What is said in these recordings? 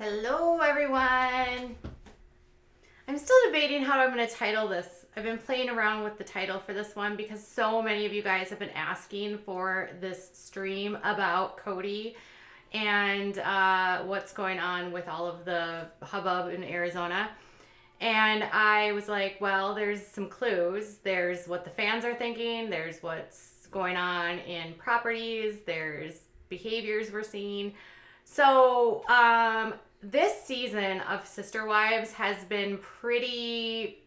Hello, everyone. I'm still debating how I'm going to title this. I've been playing around with the title for this one because so many of you guys have been asking for this stream about Kody and what's going on with all of the hubbub in Arizona. And I was like, well, there's some clues. There's what the fans are thinking. There's what's going on in properties. There's behaviors we're seeing. So, this season of Sister Wives has been pretty,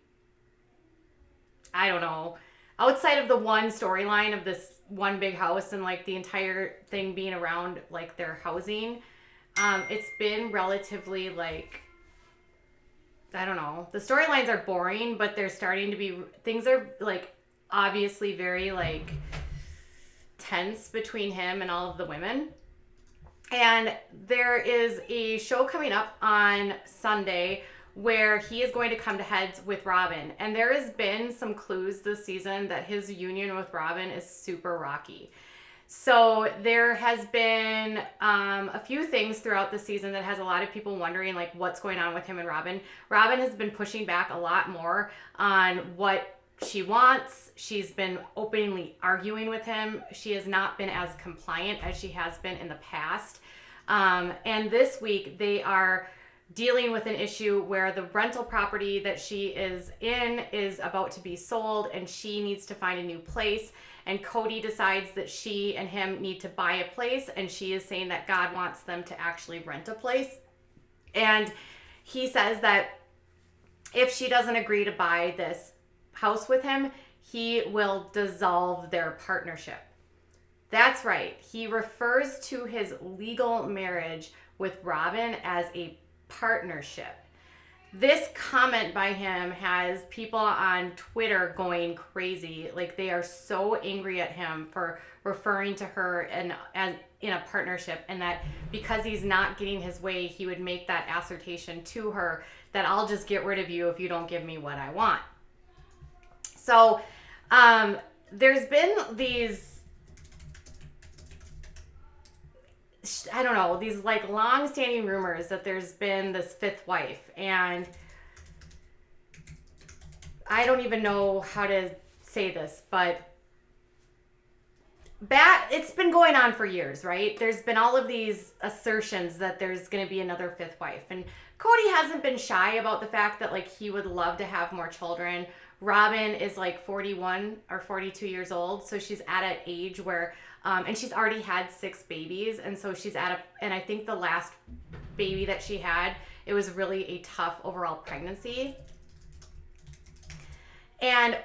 I don't know, outside of the one storyline of this one big house and like the entire thing being around like their housing, it's been relatively like, I don't know, the storylines are boring, but they're starting to be, things are like obviously very like tense between him and all of the women. And there is a show coming up on Sunday where he is going to come to heads with Robyn. And there has been some clues this season that his union with Robyn is super rocky. So there has been a few things throughout the season that has a lot of people wondering like what's going on with him and Robyn. Robyn has been pushing back a lot more on what she wants. She's been openly arguing with him. She has not been as compliant as she has been in the past. And this week they are dealing with an issue where the rental property that she is in is about to be sold and she needs to find a new place. And Kody decides that she and him need to buy a place, and she is saying that God wants them to actually rent a place. And he says that if she doesn't agree to buy this house with him, he will dissolve their partnership. That's right. He refers to his legal marriage with Robyn as a partnership. This comment by him has people on Twitter going crazy. Like they are so angry at him for referring to her as in a partnership, and that because he's not getting his way, he would make that assertion to her that I'll just get rid of you if you don't give me what I want. So there's been these, I don't know, these like long-standing rumors that there's been this fifth wife, and I don't even know how to say this, but it's been going on for years, right? There's been all of these assertions that there's going to be another fifth wife, and Kody hasn't been shy about the fact that like he would love to have more children. Robyn is like 41 or 42 years old, so she's at an age where and she's already had 6 babies, and so she's and I think the last baby that she had, it was really a tough overall pregnancy. And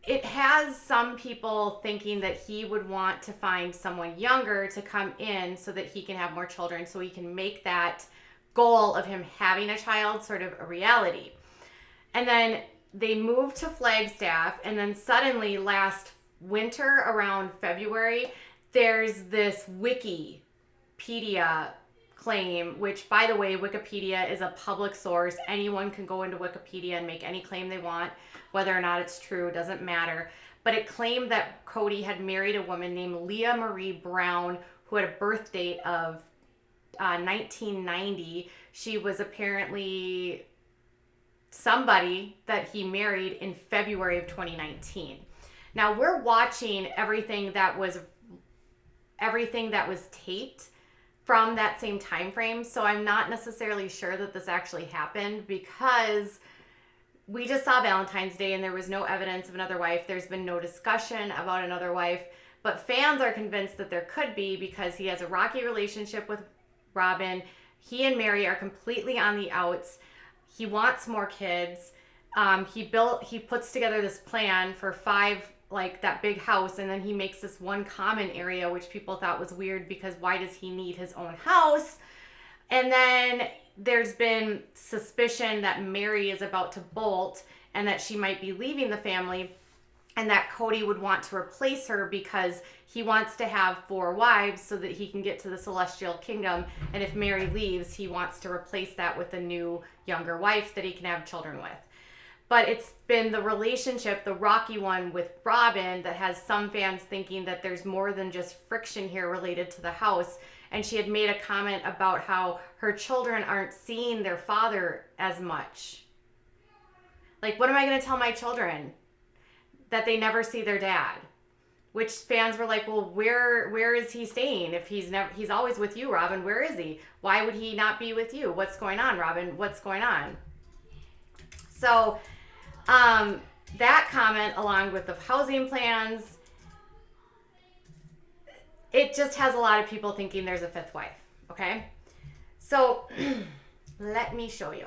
it has some people thinking that he would want to find someone younger to come in so that he can have more children, so he can make that goal of him having a child sort of a reality. And then they moved to Flagstaff, and then suddenly last winter around February, there's this Wikipedia claim, which by the way, Wikipedia is a public source. Anyone can go into Wikipedia and make any claim they want. Whether or not it's true, doesn't matter. But it claimed that Kody had married a woman named Leah Marie Brown, who had a birth date of 1990. She was apparently somebody that he married in February of 2019. Now we're watching everything that was taped from that same time frame, so I'm not necessarily sure that this actually happened because we just saw Valentine's Day and there was no evidence of another wife. There's been no discussion about another wife, but fans are convinced that there could be because he has a rocky relationship with Robyn. He and Mary are completely on the outs. He wants more kids. He puts together this plan for 5, like that big house, and then he makes this one common area, which people thought was weird because why does he need his own house? And then there's been suspicion that Mary is about to bolt and that she might be leaving the family, and that Kody would want to replace her because he wants to have 4 wives so that he can get to the celestial kingdom. And if Mary leaves, he wants to replace that with a new younger wife that he can have children with. But it's been the relationship, the rocky one with Robyn, that has some fans thinking that there's more than just friction here related to the house, and she had made a comment about how her children aren't seeing their father as much. Like, what am I going to tell my children? That they never see their dad? Which fans were like, well, where is he staying? If he's always with you, Robyn, where is he? Why would he not be with you? What's going on, Robyn? What's going on? So, that comment, along with the housing plans, it just has a lot of people thinking there's a fifth wife, okay? So, let me show you.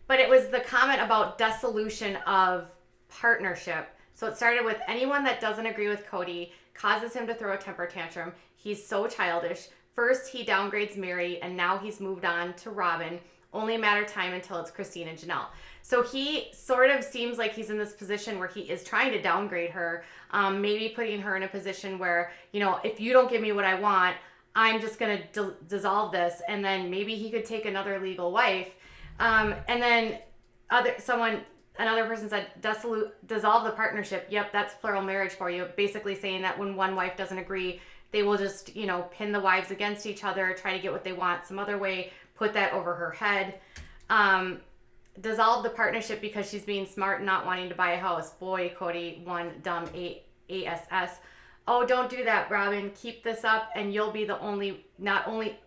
But it was the comment about dissolution of partnership. So it started with, anyone that doesn't agree with Kody causes him to throw a temper tantrum. He's so childish. First, he downgrades Mary, and now he's moved on to Robyn. Only a matter of time until it's Christine and Janelle. So he sort of seems like he's in this position where he is trying to downgrade her, maybe putting her in a position where, you know, if you don't give me what I want, I'm just going to dissolve this. And then maybe he could take another legal wife. And then another person said, dissolve the partnership. Yep, that's plural marriage for you. Basically saying that when one wife doesn't agree, they will just, you know, pin the wives against each other, try to get what they want some other way, put that over her head. Dissolve the partnership because she's being smart and not wanting to buy a house. Boy, Kody, one dumb ASS. Oh, don't do that, Robyn. Keep this up and you'll be the only, not only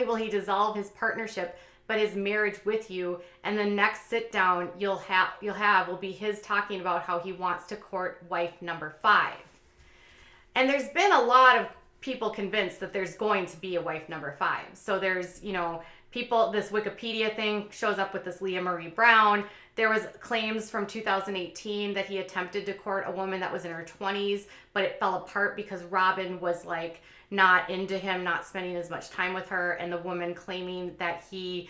will he dissolve his partnership, but his marriage with you, and the next sit down you'll have will be his talking about how he wants to court wife number 5. And there's been a lot of people convinced that there's going to be a wife number 5. So there's, you know, people, this Wikipedia thing shows up with this Leah Marie Brown. There was claims from 2018 that he attempted to court a woman that was in her 20s, but it fell apart because Robyn was like not into him, not spending as much time with her, and the woman claiming that he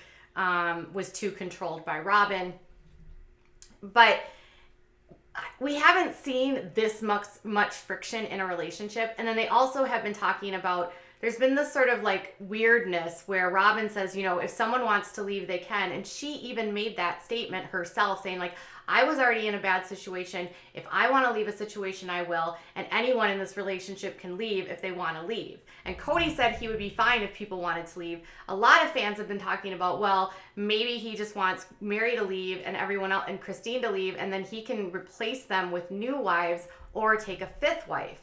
was too controlled by Robyn. But we haven't seen this much friction in a relationship. And then they also have been talking about, there's been this sort of like weirdness where Robyn says, you know, if someone wants to leave, they can. And she even made that statement herself, saying like, I was already in a bad situation. If I want to leave a situation, I will. And anyone in this relationship can leave if they want to leave. And Kody said he would be fine if people wanted to leave. A lot of fans have been talking about, well, maybe he just wants Mary to leave and everyone else and Christine to leave, and then he can replace them with new wives or take a fifth wife.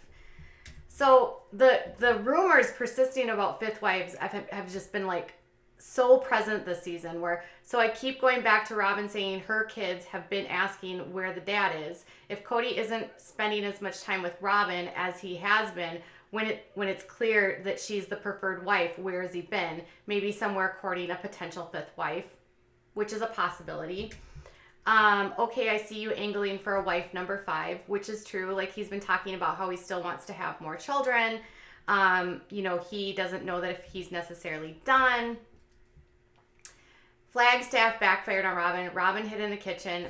So the rumors persisting about fifth wives have just been like so present this season, so I keep going back to Robyn saying her kids have been asking where the dad is. If Kody isn't spending as much time with Robyn as he has been, when it's clear that she's the preferred wife, where has he been? Maybe somewhere courting a potential fifth wife, which is a possibility. Okay, I see you angling for a wife number 5, which is true. Like, he's been talking about how he still wants to have more children. You know, he doesn't know that if he's necessarily done. Flagstaff backfired on Robyn. Robyn hid in the kitchen,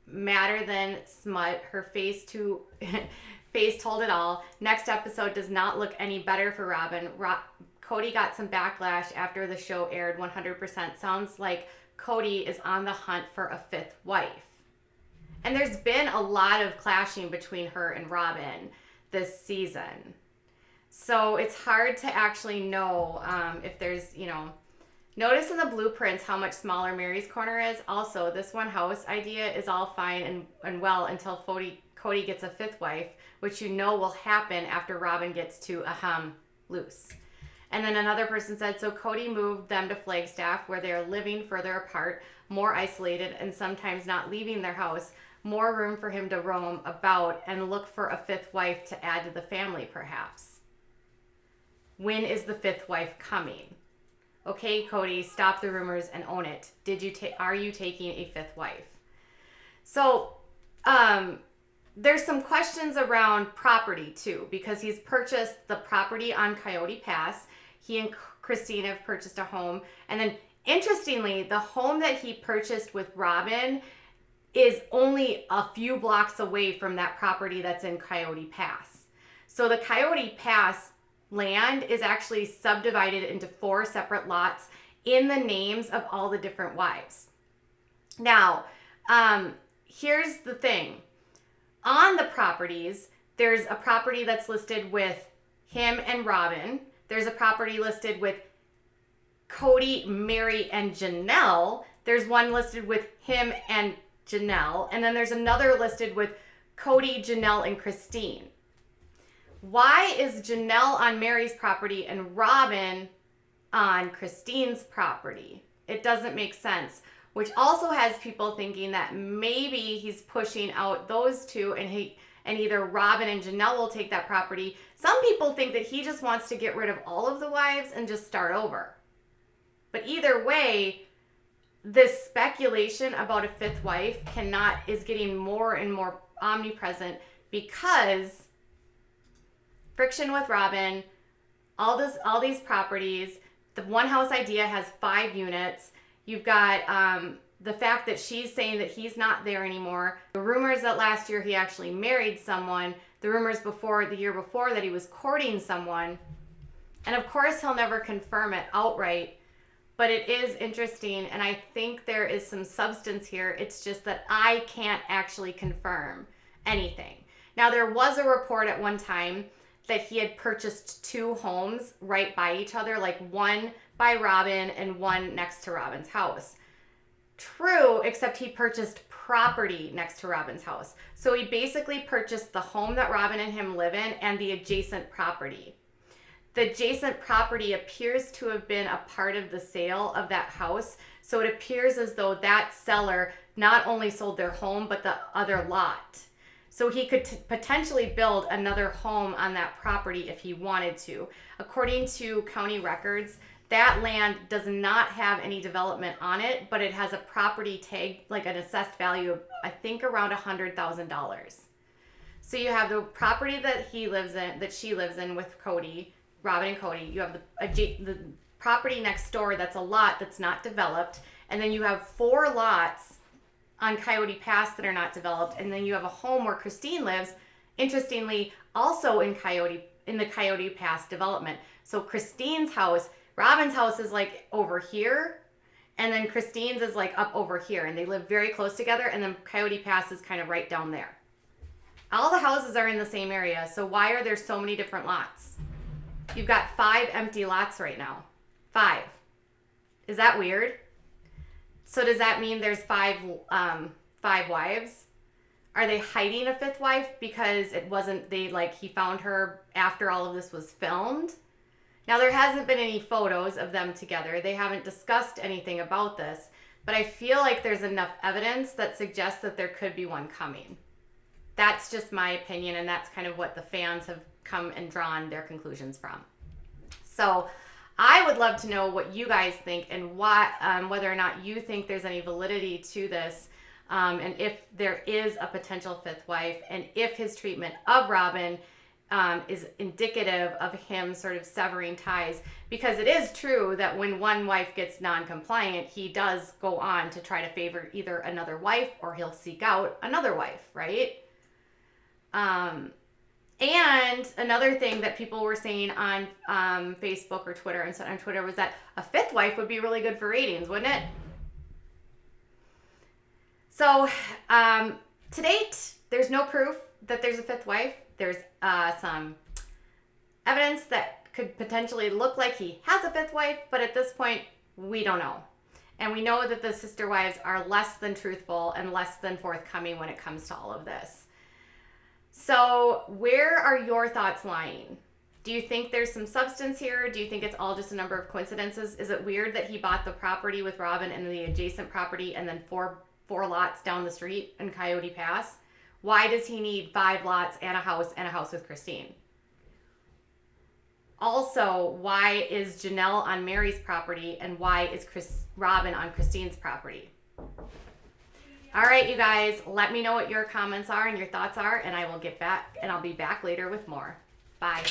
madder than smut. Her face told it all. Next episode does not look any better for Robyn. Kody got some backlash after the show aired. 100% sounds like Kody is on the hunt for a fifth wife. And there's been a lot of clashing between her and Robyn this season. So it's hard to actually know if there's, you know, notice in the blueprints how much smaller Mary's corner is. Also, this one house idea is all fine and well until Kody gets a fifth wife, which you know will happen after Robyn gets to loose. And then another person said, so Kody moved them to Flagstaff, where they're living further apart, more isolated, and sometimes not leaving their house. More room for him to roam about and look for a fifth wife to add to the family, perhaps. When is the fifth wife coming? Okay, Kody, stop the rumors and own it. Are you taking a fifth wife? So, there's some questions around property too, because he's purchased the property on Coyote Pass. He and Christine have purchased a home. And then, interestingly, the home that he purchased with Robyn is only a few blocks away from that property that's in Coyote Pass. So the Coyote Pass land is actually subdivided into 4 separate lots in the names of all the different wives. Now, here's the thing. On the properties, there's a property that's listed with him and Robyn. There's a property listed with Kody, Mary, and Janelle. There's one listed with him and Janelle. And then there's another listed with Kody, Janelle, and Christine. Why is Janelle on Mary's property and Robyn on Christine's property? It doesn't make sense, which also has people thinking that maybe he's pushing out those two and either Robyn and Janelle will take that property. Some people think that he just wants to get rid of all of the wives and just start over. But either way, this speculation about a fifth wife is getting more and more omnipresent because friction with Robyn, all these properties. The one house idea has 5 units. You've got the fact that she's saying that he's not there anymore. The rumors that last year he actually married someone. The rumors the year before that he was courting someone. And of course he'll never confirm it outright. But it is interesting, and I think there is some substance here. It's just that I can't actually confirm anything. Now, there was a report at one time that he had purchased 2 homes right by each other, like one by Robyn and one next to Robyn's house. True, except he purchased property next to Robyn's house. So he basically purchased the home that Robyn and him live in and the adjacent property. The adjacent property appears to have been a part of the sale of that house. So it appears as though that seller not only sold their home, but the other lot. So he could potentially build another home on that property if he wanted to. According to county records, that land does not have any development on it, but it has a property tag, like an assessed value of, I think, around $100,000. So you have the property that she lives in with Kody, Robyn and Kody. You have the property next door that's a lot that's not developed. And then you have 4 lots on Coyote Pass that are not developed. And then you have a home where Christine lives, interestingly, also in the Coyote Pass development. So Christine's house, Robyn's house is like over here. And then Christine's is like up over here. And they live very close together. And then Coyote Pass is kind of right down there. All the houses are in the same area. So why are there so many different lots? You've got 5 empty lots right now. 5. Is that weird? So does that mean there's 5 wives? Are they hiding a 5th wife because he found her after all of this was filmed? Now, there hasn't been any photos of them together. They haven't discussed anything about this, but I feel like there's enough evidence that suggests that there could be one coming. That's just my opinion, and that's kind of what the fans have come and drawn their conclusions from. So I would love to know what you guys think and whether or not you think there's any validity to this, and if there is a potential 5th wife, and if his treatment of Robyn is indicative of him sort of severing ties. Because it is true that when one wife gets non-compliant, he does go on to try to favor either another wife or he'll seek out another wife, right? And another thing that people were saying on Facebook or Twitter, and on Twitter, was that a 5th wife would be really good for ratings, wouldn't it? So to date, there's no proof that there's a 5th wife. There's some evidence that could potentially look like he has a 5th wife, but at this point, we don't know. And we know that the sister wives are less than truthful and less than forthcoming when it comes to all of this. So where are your thoughts lying? Do you think there's some substance here? Do you think it's all just a number of coincidences? Is it weird that he bought the property with Robyn and the adjacent property and then four lots down the street in Coyote Pass? Why does he need 5 lots and a house with Christine? Also, why is Janelle on Mary's property and why is Robyn on Christine's property? All right, you guys, let me know what your comments are and your thoughts are, and I will get back, and I'll be back later with more. Bye.